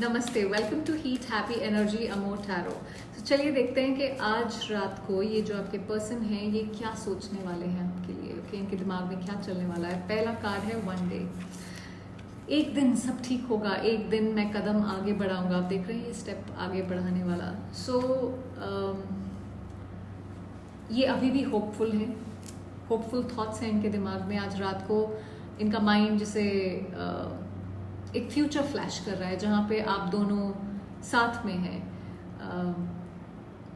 नमस्ते, welcome to heat happy energy amor tarot. तो चलिए देखते हैं कि आज रात को ये जो आपके पर्सन हैं ये क्या सोचने वाले हैं आपके लिए। ओके, इनके दिमाग में क्या चलने वाला है। पहला कार्ड है वन डे। एक दिन सब ठीक होगा, एक दिन मैं कदम आगे बढ़ाऊंगा। आप देख रहे हैं ये स्टेप आगे बढ़ाने वाला। ये अभी भी होपफुल है, होपफुल थॉट्स हैं इनके दिमाग में। आज रात को इनका माइंड जैसे एक फ्यूचर फ्लैश कर रहा है जहाँ पे आप दोनों साथ में हैं।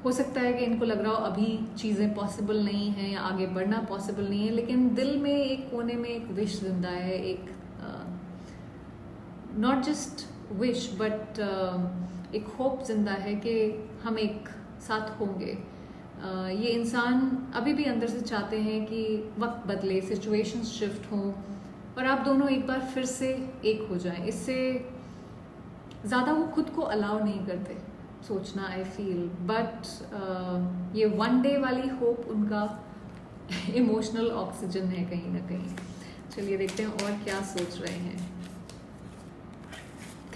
हो सकता है कि इनको लग रहा हो अभी चीज़ें पॉसिबल नहीं हैं या आगे बढ़ना पॉसिबल नहीं है, लेकिन दिल में एक कोने में एक विश जिंदा है, एक नॉट जस्ट विश बट एक होप जिंदा है कि हम एक साथ होंगे। ये इंसान अभी भी अंदर से चाहते हैं कि वक्त बदले, सिचुएशंस शिफ्ट हों और आप दोनों एक बार फिर से एक हो जाएं। इससे ज़्यादा वो खुद को अलाउ नहीं करते सोचना, आई फील। बट ये वन डे वाली होप उनका इमोशनल ऑक्सीजन है कहीं ना कहीं। चलिए देखते हैं और क्या सोच रहे हैं।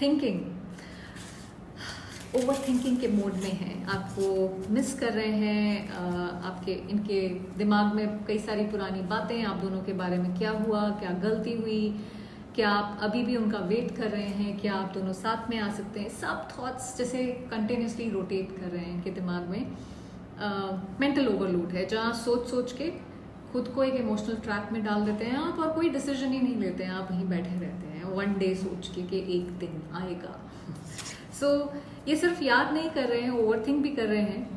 थिंकिंग, ओवर थिंकिंग के मोड में हैं, आपको मिस कर रहे हैं। आपके इनके दिमाग में कई सारी पुरानी बातें, आप दोनों के बारे में क्या हुआ, क्या गलती हुई, क्या आप अभी भी उनका वेट कर रहे हैं, क्या आप दोनों साथ में आ सकते हैं। सब थॉट्स जैसे कंटिन्यूसली रोटेट कर रहे हैं इनके दिमाग में। मेंटल ओवरलोड है जहाँ सोच सोच के खुद को एक इमोशनल ट्रैक में डाल देते हैं आप और कोई डिसीजन ही नहीं लेते हैं। आप वहीं बैठे रहते हैं वन डे सोच के कि एक दिन आएगा। ये सिर्फ याद नहीं कर रहे हैं, ओवर थिंक भी कर रहे हैं।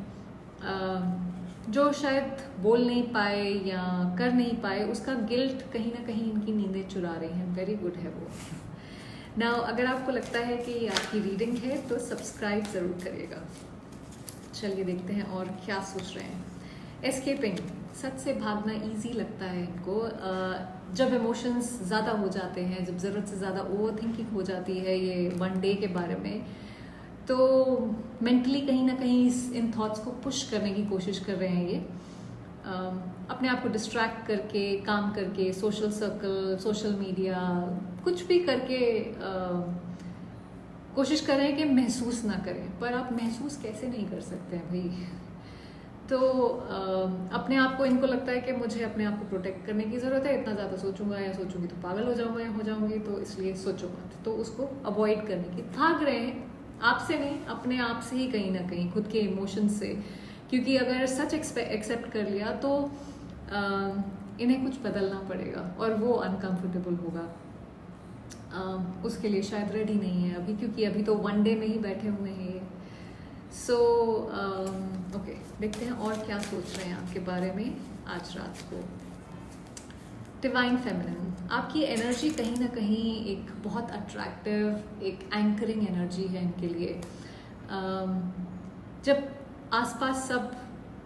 जो शायद बोल नहीं पाए या कर नहीं पाए उसका गिल्ट कहीं ना कहीं इनकी नींदें चुरा रही हैं। वेरी गुड है वो। नाउ अगर आपको लगता है कि ये आपकी रीडिंग है तो सब्सक्राइब ज़रूर करिएगा। चलिए देखते हैं और क्या सोच रहे हैं। एस्केपिंग, सच से भागना इजी लगता है इनको। जब इमोशंस ज़्यादा हो जाते हैं, जब ज़रूरत से ज़्यादा ओवर थिंकिंग हो जाती है ये वन डे के बारे में, तो मेंटली कहीं ना कहीं इन थॉट्स को पुश करने की कोशिश कर रहे हैं ये। अपने आप को डिस्ट्रैक्ट करके, काम करके, सोशल सर्कल, सोशल मीडिया, कुछ भी करके कोशिश कर रहे हैं कि महसूस ना करें। पर आप महसूस कैसे नहीं कर सकते हैं भाई। तो अपने आप को, इनको लगता है कि मुझे अपने आप को प्रोटेक्ट करने की ज़रूरत है। इतना ज़्यादा सोचूंगा या सोचूंगी तो पागल हो जाऊंगा या हो जाऊंगी, तो इसलिए सोचो मत। तो उसको अवॉइड करने की भाग रहे हैं, आपसे नहीं, अपने आप से ही कहीं ना कहीं, खुद के इमोशंस से। क्योंकि अगर सच एक्सेप्ट कर लिया तो इन्हें कुछ बदलना पड़ेगा और वो अनकंफर्टेबल होगा। उसके लिए शायद रेडी नहीं है अभी, क्योंकि अभी तो वन डे में ही बैठे हुए हैं ये। ओके, देखते हैं और क्या सोच रहे हैं आपके बारे में आज रात को। डिवाइन फेमिनिन, आपकी एनर्जी कहीं ना कहीं एक बहुत अट्रैक्टिव, एक एंकरिंग एनर्जी है इनके लिए। जब आसपास सब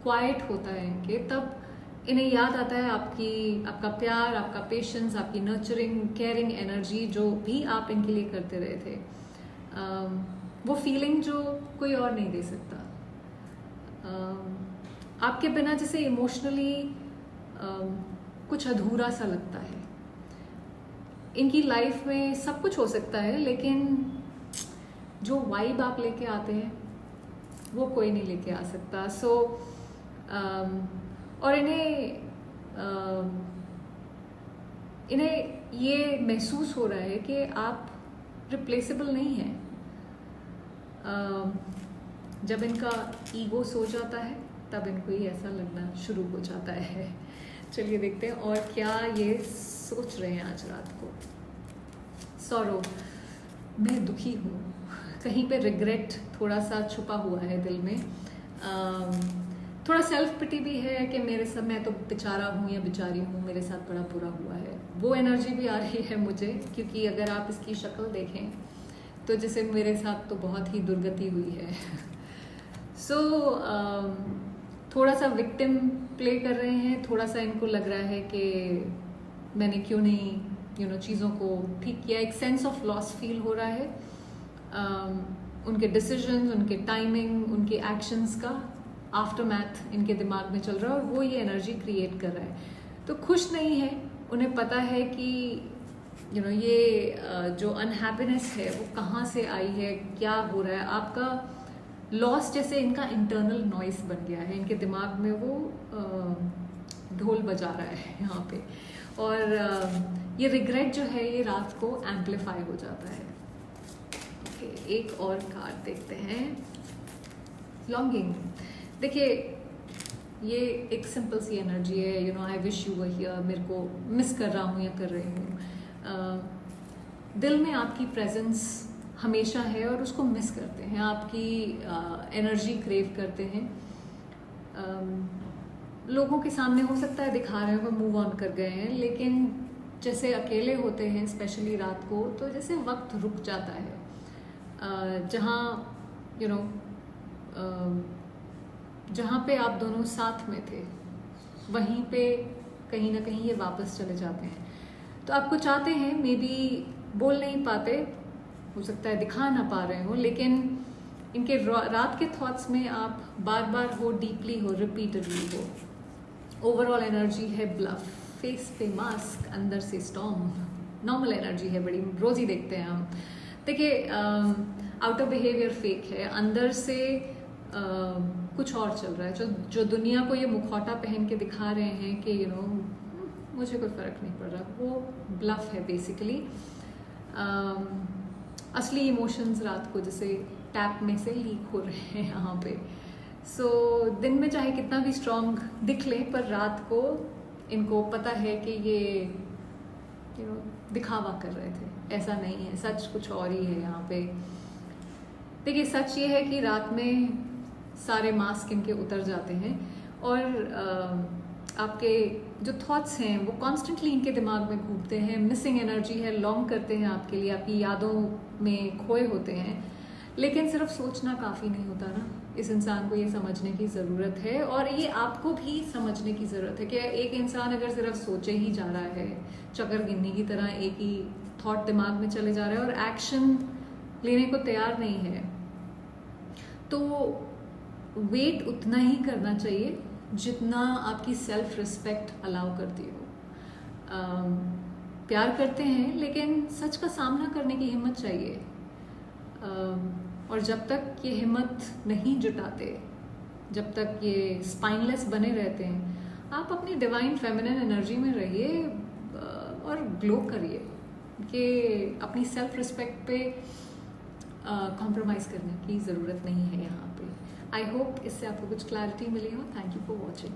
क्वाइट होता है इनके, तब इन्हें याद आता है आपका प्यार, आपका पेशेंस, आपकी नर्चरिंग, केयरिंग एनर्जी जो भी आप इनके लिए करते रहे थे। वो फीलिंग जो कोई और नहीं दे सकता। आपके बिना जैसे इमोशनली कुछ अधूरा सा लगता है। इनकी लाइफ में सब कुछ हो सकता है, लेकिन जो वाइब आप लेके आते हैं वो कोई नहीं लेके आ सकता। और इन्हें ये महसूस हो रहा है कि आप रिप्लेसेबल नहीं हैं। जब इनका ईगो सो जाता है तब इनको ही ऐसा लगना शुरू हो जाता है। चलिए देखते हैं और क्या ये सोच रहे हैं आज रात को। सॉरो, मैं दुखी हूँ, कहीं पे रिग्रेट थोड़ा सा छुपा हुआ है दिल में। थोड़ा सेल्फ पिटी भी है कि मेरे साथ, मैं तो बेचारा हूँ या बेचारी हूँ, मेरे साथ बड़ा बुरा हुआ है। वो एनर्जी भी आ रही है मुझे, क्योंकि अगर आप इसकी शक्ल देखें तो जैसे मेरे साथ तो बहुत ही दुर्गति हुई है। थोड़ा सा विक्टिम प्ले कर रहे हैं। थोड़ा सा इनको लग रहा है कि मैंने क्यों नहीं चीज़ों को ठीक किया। एक सेंस ऑफ लॉस फील हो रहा है। उनके डिसीजंस, उनके टाइमिंग, उनके एक्शंस का आफ्टरमैथ इनके दिमाग में चल रहा है और वो ये एनर्जी क्रिएट कर रहा है। तो खुश नहीं है। उन्हें पता है कि ये जो अनहैप्पीनेस है वो कहाँ से आई है, क्या हो रहा है, आपका लॉस जैसे इनका इंटरनल नॉइस बन गया है, इनके दिमाग में वो ढोल बजा रहा है यहाँ पे, और ये रिग्रेट जो है ये रात को एम्पलीफाई हो जाता है। ओके, एक और कार्ड देखते हैं, लॉन्गिंग। देखिए ये एक सिंपल सी एनर्जी है, I wish you were here, मेरे को मिस कर रहा हूँ या कर रही हूँ। दिल में आपकी प्रेजेंस हमेशा है और उसको मिस करते हैं, आपकी एनर्जी क्रेव करते हैं। लोगों के सामने हो सकता है दिखा रहे हो मूव ऑन कर गए हैं, लेकिन जैसे अकेले होते हैं स्पेशली रात को, तो जैसे वक्त रुक जाता है। जहाँ पे आप दोनों साथ में थे वहीं पे कहीं ना कहीं ये वापस चले जाते हैं। तो आपको चाहते हैं, मे बी बोल नहीं पाते, हो सकता है दिखा ना पा रहे हो, लेकिन इनके रात के थॉट्स में आप बार बार हो, डीपली हो, रिपीटेडली हो। ओवरऑल एनर्जी है ब्लफ, फेस पे मास्क, अंदर से स्टॉर्म। नॉर्मल एनर्जी है, बड़ी रोज ही देखते हैं हम। देखिए आउटर बिहेवियर फेक है, अंदर से कुछ और चल रहा है। जो दुनिया को ये मुखौटा पहन के दिखा रहे हैं कि मुझे कोई फर्क नहीं पड़ रहा, वो ब्लफ है बेसिकली। असली इमोशंस रात को जैसे टैप में से लीक हो रहे हैं यहाँ पे। सो दिन में चाहे कितना भी स्ट्रांग दिख ले, पर रात को इनको पता है कि ये दिखावा कर रहे थे, ऐसा नहीं है, सच कुछ और ही है यहाँ पे। देखिए सच ये है कि रात में सारे मास्क इनके उतर जाते हैं, और आपके जो थॉट्स हैं वो कॉन्स्टेंटली इनके दिमाग में घूमते हैं। मिसिंग एनर्जी है, लॉन्ग करते हैं आपके लिए, आपकी यादों में खोए होते हैं। लेकिन सिर्फ सोचना काफ़ी नहीं होता ना, इस इंसान को ये समझने की ज़रूरत है, और ये आपको भी समझने की ज़रूरत है कि एक इंसान अगर सिर्फ सोचे ही जा रहा है, चक्कर गिननी की तरह एक ही थॉट दिमाग में चले जा रहा है और एक्शन लेने को तैयार नहीं है, तो वेट उतना ही करना चाहिए जितना आपकी सेल्फ रिस्पेक्ट अलाउ करती हो। प्यार करते हैं लेकिन सच का सामना करने की हिम्मत चाहिए, और जब तक ये हिम्मत नहीं जुटाते, जब तक ये स्पाइनलेस बने रहते हैं, आप अपनी डिवाइन फेमिनिन एनर्जी में रहिए और ग्लो करिए कि अपनी सेल्फ रिस्पेक्ट पे कॉम्प्रोमाइज़ करने की ज़रूरत नहीं है यहाँ पे। आई होप इससे आपको कुछ क्लैरिटी मिली हो। Thank you for watching.